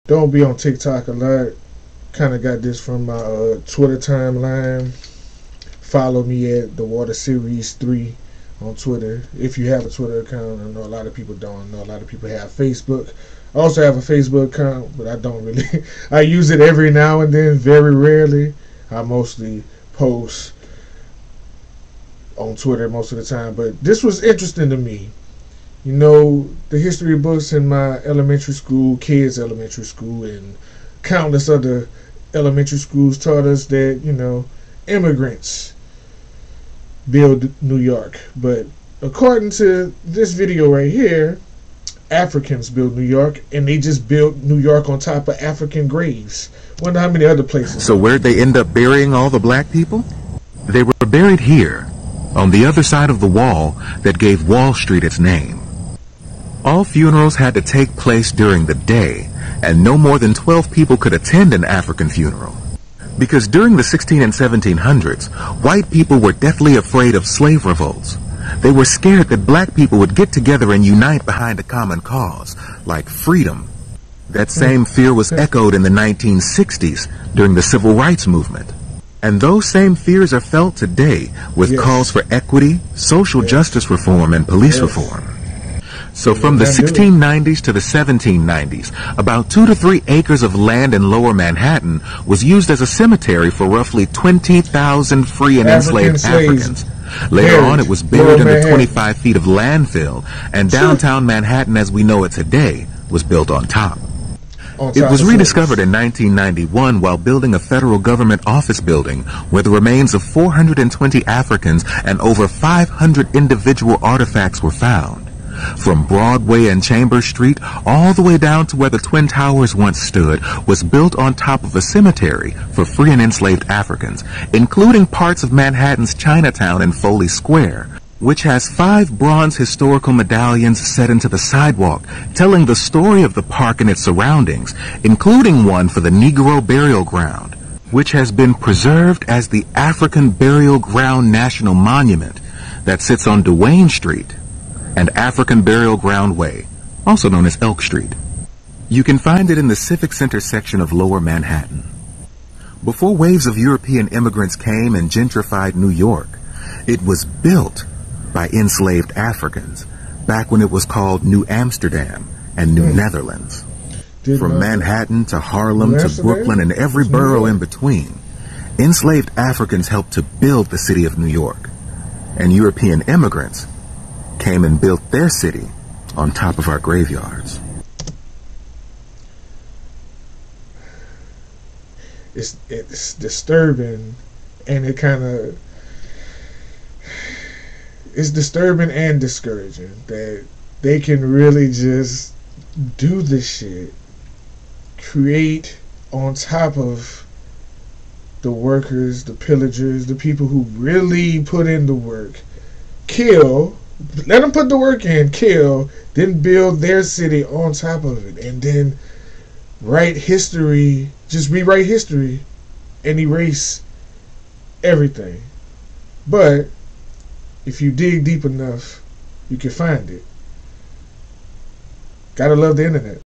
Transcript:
Don't be on TikTok a lot. Kind of got this from my Twitter timeline. Follow me at the Water Series 3 on Twitter. If you have a Twitter account, I know a lot of people don't. I know a lot of people have Facebook. I also have a Facebook account, but I don't really. I use it every now and then, very rarely. I mostly post on Twitter most of the time. But this was interesting to me. You know, the history books in my elementary school, kids' elementary school, and countless other elementary schools taught us that, you know, immigrants build New York. But according to this video right here, Africans built New York, and they just built New York on top of African graves. Wonder how many other places. So where'd they end up burying all the black people? They were buried here, on the other side of the wall that gave Wall Street its name. All funerals had to take place during the day, and no more than 12 people could attend an African funeral. Because during the 1600s and 1700s, white people were deathly afraid of slave revolts. They were scared that black people would get together and unite behind a common cause, like freedom. That same fear was echoed in the 1960s during the Civil Rights Movement. And those same fears are felt today with calls for equity, social justice reform, and police reform. So from the 1690s to the 1790s, about 2 to 3 acres of land in Lower Manhattan was used as a cemetery for roughly 20,000 free and enslaved Africans. Later on, it was buried under 25 feet of landfill, and downtown Manhattan as we know it today was built on top. It was rediscovered in 1991 while building a federal government office building where the remains of 420 Africans and over 500 individual artifacts were found. From Broadway and Chambers Street all the way down to where the Twin Towers once stood was built on top of a cemetery for free and enslaved Africans, including parts of Manhattan's Chinatown and Foley Square, which has 5 bronze historical medallions set into the sidewalk telling the story of the park and its surroundings, including one for the Negro Burial Ground, which has been preserved as the African Burial Ground National Monument that sits on Duane Street and African Burial Ground Way, also known as Elk Street. You can find it in the Civic Center section of Lower Manhattan. Before waves of European immigrants came and gentrified New York, it was built by enslaved Africans, back when it was called New Amsterdam and New Netherlands. From Manhattan to Harlem to Brooklyn and every borough in between, enslaved Africans helped to build the city of New York, and European immigrants came and built their city on top of our graveyards. It's disturbing, and it's disturbing and discouraging that they can really just do this shit, create on top of the workers, the pillagers, the people who really put in the work, kill. Let them put the work in, kill, then build their city on top of it, and then write history, just rewrite history and erase everything. But if you dig deep enough, you can find it. Gotta love the internet.